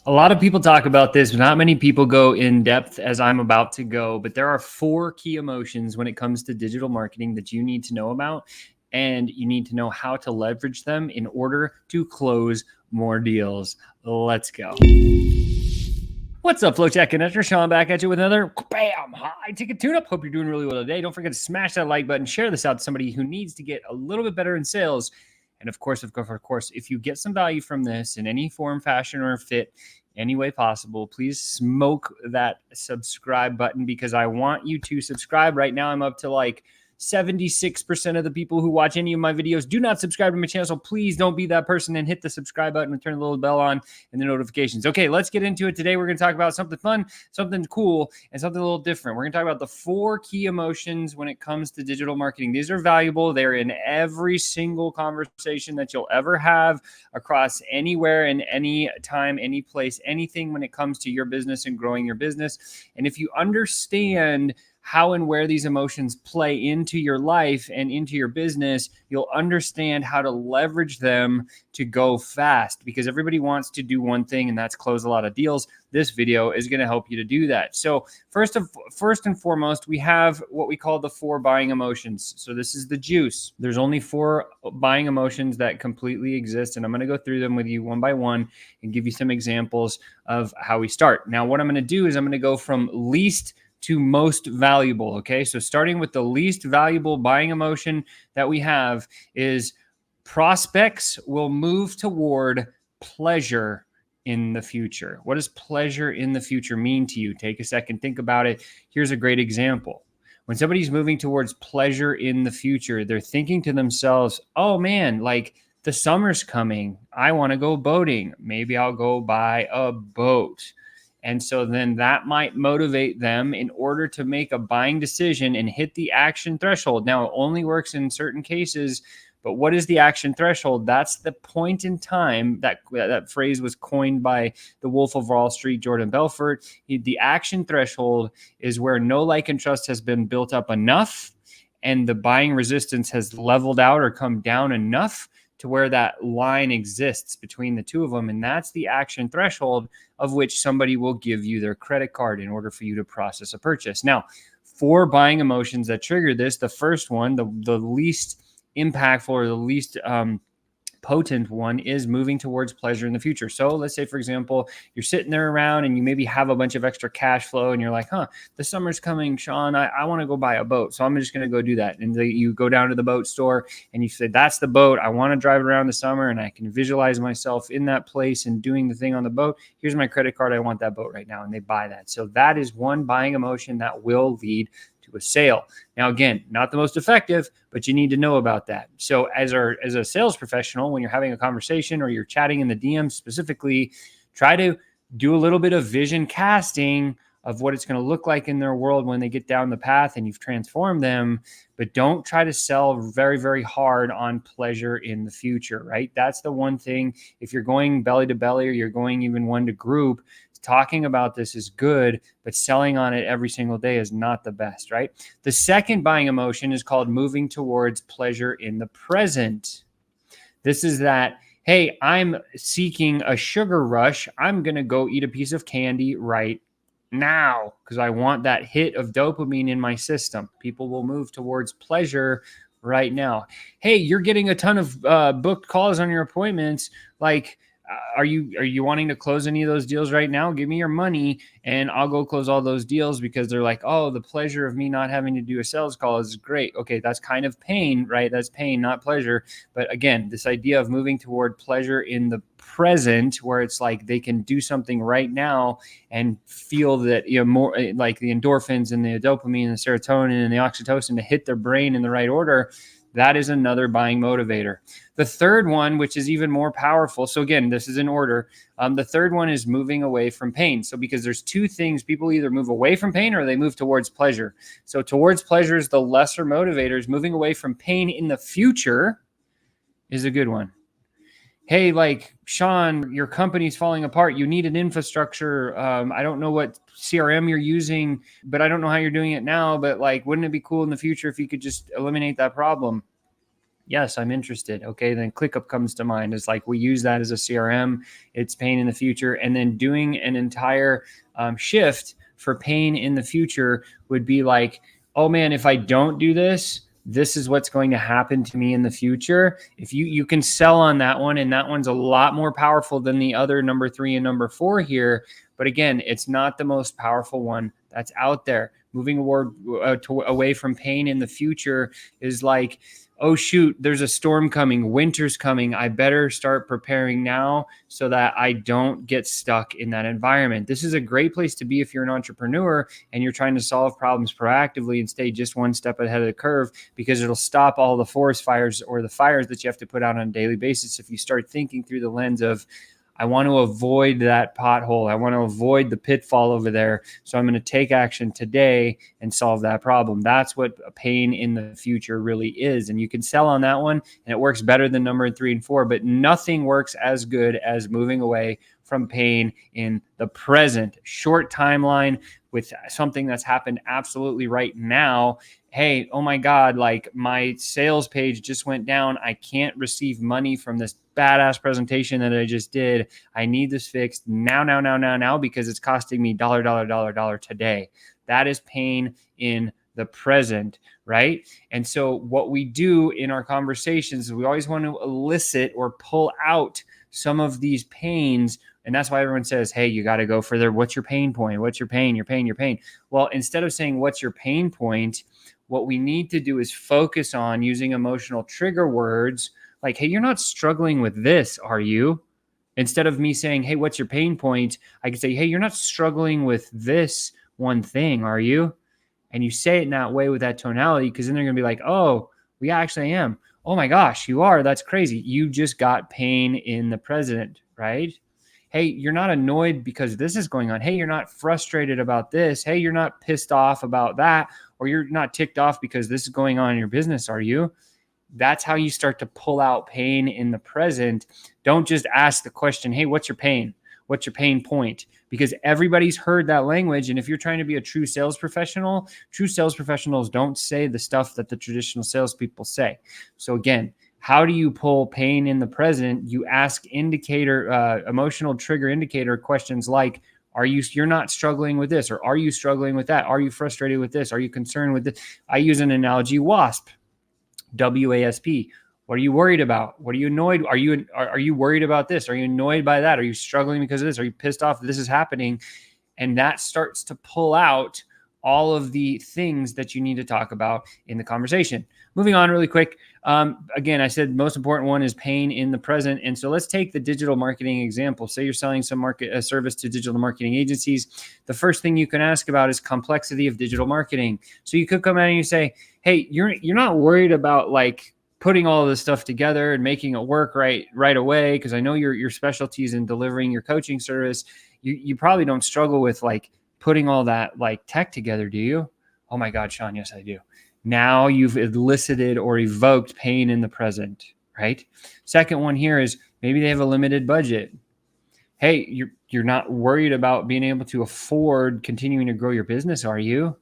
A lot of people talk about this, but not many people go in depth as I'm about to go. But there are 4 key emotions when it comes to digital marketing that you need to know about, and you need to know how to leverage them in order to close more deals. Let's go. What's up, FlowChat Connector? Sean back at you with another bam high ticket tune up. Hope you're doing really well today. Don't forget to smash that like button, share this out to somebody who needs to get a little bit better in sales. And of course, if you get some value from this in any form, fashion, or fit, any way possible, please smoke that subscribe button because I want you to subscribe. Right now, I'm up to like 76% of the people who watch any of my videos do not subscribe to my channel. So please don't be that person and hit the subscribe button and turn the little bell on and the notifications. Okay, let's get into it. Today, we're going to talk about something fun, something cool, and something a little different. We're going to talk about the 4 key emotions when it comes to digital marketing. These are valuable. They're in every single conversation that you'll ever have across anywhere and any time, any place, anything when it comes to your business and growing your business. And if you understand how and where these emotions play into your life and into your business, you'll understand how to leverage them to go fast, because everybody wants to do one thing, and that's close a lot of deals. This video is going to help you to do that. So first and foremost, we have what we call the 4 buying emotions. So this is the juice. There's only 4 buying emotions that completely exist, and I'm going to go through them with you one by one and give you some examples of how we start. Now, what I'm going to do is I'm going to go from least to most valuable. Okay. So starting with the least valuable buying emotion that we have is prospects will move toward pleasure in the future. What does pleasure in the future mean to you? Take a second, think about it. Here's a great example. When somebody's moving towards pleasure in the future, they're thinking to themselves, oh man, like the summer's coming. I want to go boating. Maybe I'll go buy a boat. And so then that might motivate them in order to make a buying decision and hit the action threshold. Now, it only works in certain cases, but what is the action threshold? That's the point in time that phrase was coined by the Wolf of Wall Street, Jordan Belfort. The action threshold is where no like and trust has been built up enough, and the buying resistance has leveled out or come down enough to where that line exists between the two of them. And that's the action threshold of which somebody will give you their credit card in order for you to process a purchase. Now, 4 buying emotions that trigger this. The first one, the least impactful or the least potent one, is moving towards pleasure in the future. So let's say, for example, you're sitting there around and you maybe have a bunch of extra cash flow and you're like, the summer's coming, Sean, I want to go buy a boat. So I'm just going to go do that. And you go down to the boat store and you say, that's the boat. I want to drive it around the summer and I can visualize myself in that place and doing the thing on the boat. Here's my credit card. I want that boat right now. And they buy that. So that is one buying emotion that will lead to a sale. Now, again, not the most effective, but you need to know about that. So as a sales professional, when you're having a conversation or you're chatting in the DM specifically, try to do a little bit of vision casting of what it's going to look like in their world when they get down the path and you've transformed them, but don't try to sell very, very hard on pleasure in the future, right? That's the one thing. If you're going belly to belly or you're going even one to group, talking about this is good, but selling on it every single day is not the best, right? The second buying emotion is called moving towards pleasure in the present. This is that, hey, I'm seeking a sugar rush. I'm going to go eat a piece of candy right now because I want that hit of dopamine in my system. People will move towards pleasure right now. Hey, you're getting a ton of booked calls on your appointments. Like, are you wanting to close any of those deals right now? Give me your money and I'll go close all those deals, because they're like, oh, the pleasure of me not having to do a sales call is great. Okay, that's kind of pain, right? That's pain, not pleasure. But again, this idea of moving toward pleasure in the present, where it's like they can do something right now and feel that, more like the endorphins and the dopamine and the serotonin and the oxytocin to hit their brain in the right order. That is another buying motivator. The third one, which is even more powerful. So again, this is in order. The third one is moving away from pain. So because there's 2 things, people either move away from pain or they move towards pleasure. So towards pleasure is the lesser motivators. Moving away from pain in the future is a good one. Hey, like, Sean, your company's falling apart. You need an infrastructure. I don't know what CRM you're using, but I don't know how you're doing it now. But like, wouldn't it be cool in the future if you could just eliminate that problem? Yes, I'm interested. Okay, then ClickUp comes to mind. It's like we use that as a CRM. It's pain in the future. And then doing an entire shift for pain in the future would be like, oh man, if I don't do this, this is what's going to happen to me in the future. If you can sell on that one, and that one's a lot more powerful than the other number 3 and number 4 here. But again, it's not the most powerful one that's out there. Moving away from pain in the future is like, oh shoot, there's a storm coming, winter's coming. I better start preparing now so that I don't get stuck in that environment. This is a great place to be if you're an entrepreneur and you're trying to solve problems proactively and stay just one step ahead of the curve, because it'll stop all the forest fires or the fires that you have to put out on a daily basis if you start thinking through the lens of, I want to avoid that pothole. I want to avoid the pitfall over there. So I'm going to take action today and solve that problem. That's what a pain in the future really is. And you can sell on that one, and it works better than number 3 and 4, but nothing works as good as moving away from pain in the present. Short timeline with something that's happened absolutely right now. Hey, oh my God, like my sales page just went down. I can't receive money from this badass presentation that I just did. I need this fixed now, because it's costing me dollar today. That is pain in the present, right? And so what we do in our conversations is we always want to elicit or pull out some of these pains. And that's why everyone says, hey, you got to go further. What's your pain point? What's your pain? Your pain, your pain. Well, instead of saying, what's your pain point? What we need to do is focus on using emotional trigger words like, hey, you're not struggling with this, are you? Instead of me saying, hey, what's your pain point? I can say, hey, you're not struggling with this one thing, are you? And you say it in that way with that tonality, because then they're going to be like, oh, we actually am. Oh my gosh, you are. That's crazy. You just got pain in the present, right? Hey, you're not annoyed because this is going on. Hey, you're not frustrated about this. Hey, you're not pissed off about that, or you're not ticked off because this is going on in your business, are you? That's how you start to pull out pain in the present. Don't just ask the question, hey, what's your pain? What's your pain point? Because everybody's heard that language. And if you're trying to be a true sales professionals don't say the stuff that the traditional salespeople say. So again, how do you pull pain in the present? You ask emotional trigger indicator questions like, you're not struggling with this, or are you struggling with that? Are you frustrated with this? Are you concerned with this? I use an analogy, WASP. WASP. What are you worried about? What are you annoyed? Are you worried about this? Are you annoyed by that? Are you struggling because of this? Are you pissed off that this is happening? And that starts to pull out all of the things that you need to talk about in the conversation. Moving on really quick. Again, I said most important one is pain in the present. And so let's take the digital marketing example. Say you're selling some service to digital marketing agencies. The first thing you can ask about is complexity of digital marketing. So you could come out and you say, hey, you're not worried about like putting all of this stuff together and making it work right away, because I know your specialty is in delivering your coaching service. You probably don't struggle with like putting all that like tech together, do you? Oh my God, Sean, yes, I do. Now you've elicited or evoked pain in the present, right? Second one here is maybe they have a limited budget. Hey, you're not worried about being able to afford continuing to grow your business, are you?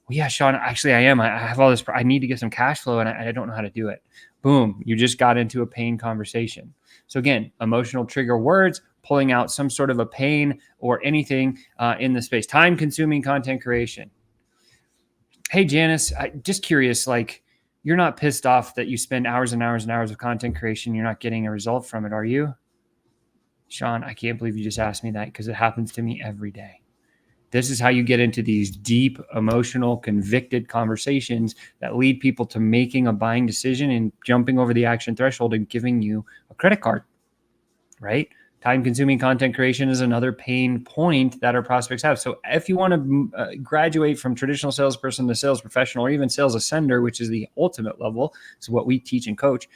Well, yeah, Sean, actually I am. I have all this. I need to get some cash flow and I don't know how to do it. Boom, you just got into a pain conversation. So again, emotional trigger words, pulling out some sort of a pain or anything in the space. Time-consuming content creation. Hey, Janice, just curious, like you're not pissed off that you spend hours and hours and hours of content creation, you're not getting a result from it, are you? Sean, I can't believe you just asked me that, because it happens to me every day. This is how you get into these deep, emotional, convicted conversations that lead people to making a buying decision and jumping over the action threshold and giving you a credit card, right? Time-consuming content creation is another pain point that our prospects have. So if you want to graduate from traditional salesperson to sales professional, or even sales ascender, which is the ultimate level, so what we teach and coach,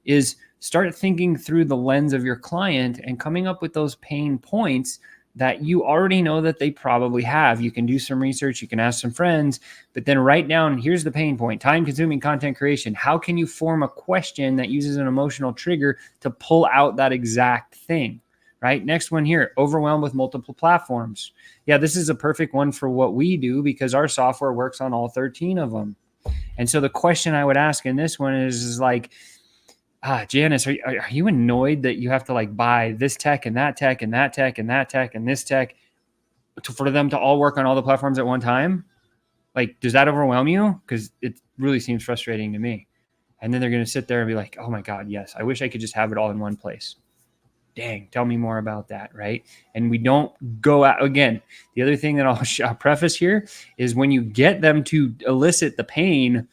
is start thinking through the lens of your client and coming up with those pain points that you already know that they probably have. You can do some research, you can ask some friends, but then write down, here's the pain point, time-consuming content creation. How can you form a question that uses an emotional trigger to pull out that exact thing, right? Next one here, overwhelmed with multiple platforms. Yeah, this is a perfect one for what we do, because our software works on all 13 of them. And so the question I would ask in this one is like, Janice, are you annoyed that you have to like buy this tech and that tech and that tech and that tech and this tech for them to all work on all the platforms at one time? Like, does that overwhelm you? Because it really seems frustrating to me. And then they're going to sit there and be like, oh my God, yes, I wish I could just have it all in one place. Dang, tell me more about that, right? And we don't go out. Again, the other thing that I'll preface here is when you get them to elicit the pain,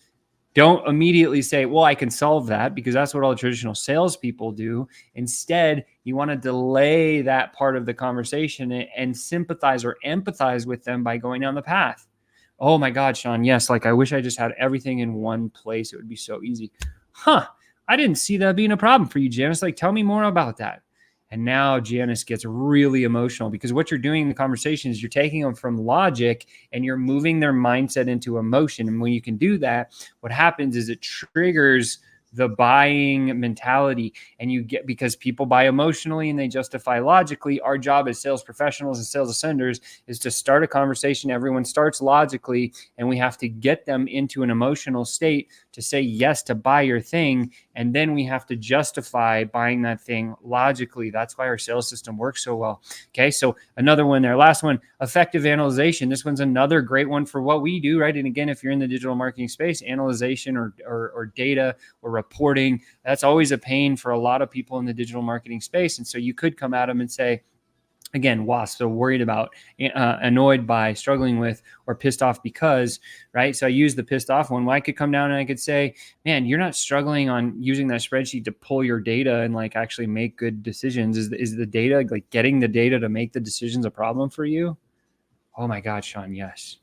don't immediately say, well, I can solve that, because that's what all the traditional salespeople do. Instead, you want to delay that part of the conversation and sympathize or empathize with them by going down the path. Oh my God, Sean, yes, like I wish I just had everything in one place. It would be so easy. I didn't see that being a problem for you, Janice. Like, tell me more about that. And now Janice gets really emotional, because what you're doing in the conversation is you're taking them from logic and you're moving their mindset into emotion. And when you can do that, what happens is it triggers the buying mentality, and you get, because people buy emotionally and they justify logically. Our job as sales professionals and sales ascenders is to start a conversation. Everyone starts logically, and we have to get them into an emotional state to say yes to buy your thing. And then we have to justify buying that thing logically. That's why our sales system works so well. Okay. So another one there, last one, effective analyzation. This one's another great one for what we do, right? And again, if you're in the digital marketing space, analyzation or data or reporting, that's always a pain for a lot of people in the digital marketing space. And so you could come at them and say, again, WASP, so worried about, annoyed by, struggling with, or pissed off because, right? So I use the pissed off one. Well, I could come down and I could say, man, you're not struggling on using that spreadsheet to pull your data and like actually make good decisions. Is the data, like getting the data to make the decisions, a problem for you? Oh my God, Sean, yes.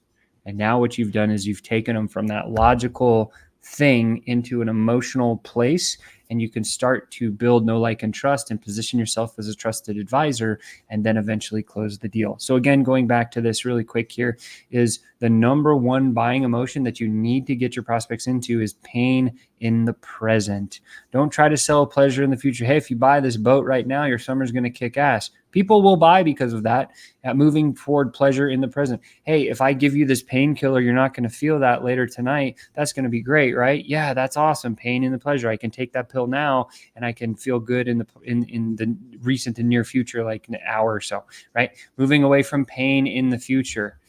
And now what you've done is you've taken them from that logical thing into an emotional place, and you can start to build know, like, and trust and position yourself as a trusted advisor, and then eventually close the deal. So again, going back to this really quick here, is the number one buying emotion that you need to get your prospects into is pain in the present. Don't try to sell pleasure in the future. Hey, if you buy this boat right now, your summer's going to kick ass. People will buy because of that. Moving forward, pleasure in the present. Hey, if I give you this painkiller, you're not going to feel that later tonight. That's going to be great, right? Yeah, that's awesome. Pain in the pleasure. I can take that pill now and I can feel good in the recent and near future, like an hour or so, right? Moving away from pain in the future.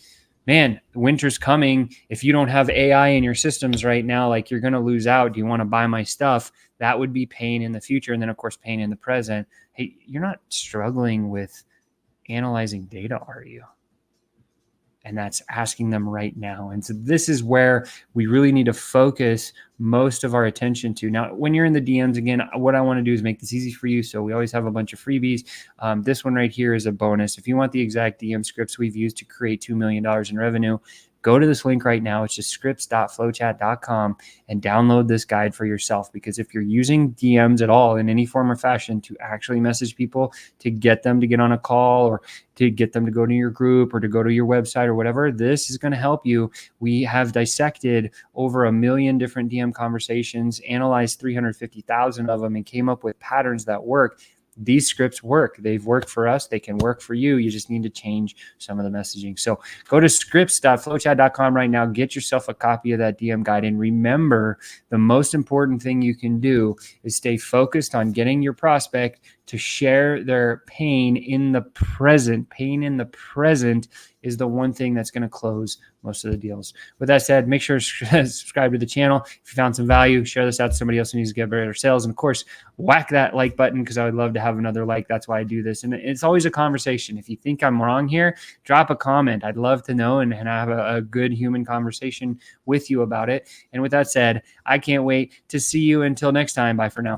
Man, winter's coming. If you don't have AI in your systems right now, like, you're going to lose out. Do you want to buy my stuff? That would be pain in the future. And then of course, pain in the present. Hey, you're not struggling with analyzing data, are you? And that's asking them right now. And so this is where we really need to focus most of our attention to. Now, when you're in the DMs, again, what I want to do is make this easy for you. So we always have a bunch of freebies. This one right here is a bonus. If you want the exact DM scripts we've used to create $2 million in revenue, go to this link right now. It's just scripts.flowchat.com and download this guide for yourself. Because if you're using DMs at all in any form or fashion to actually message people, to get them to get on a call, or to get them to go to your group, or to go to your website, or whatever, this is going to help you. We have dissected over 1 million different DM conversations, analyzed 350,000 of them, and came up with patterns that work. These scripts work. They've worked for us. They can work for you. You just need to change some of the messaging. So go to scripts.flowchat.com right now. Get yourself a copy of that DM guide. And remember, the most important thing you can do is stay focused on getting your prospect to share their pain in the present. Pain in the present is the one thing that's going to close most of the deals. With that said, make sure to subscribe to the channel. If you found some value, share this out to somebody else who needs to get better sales. And of course, whack that like button, because I would love to have another like. That's why I do this. And it's always a conversation. If you think I'm wrong here, drop a comment. I'd love to know and have a good human conversation with you about it. And with that said, I can't wait to see you until next time. Bye for now.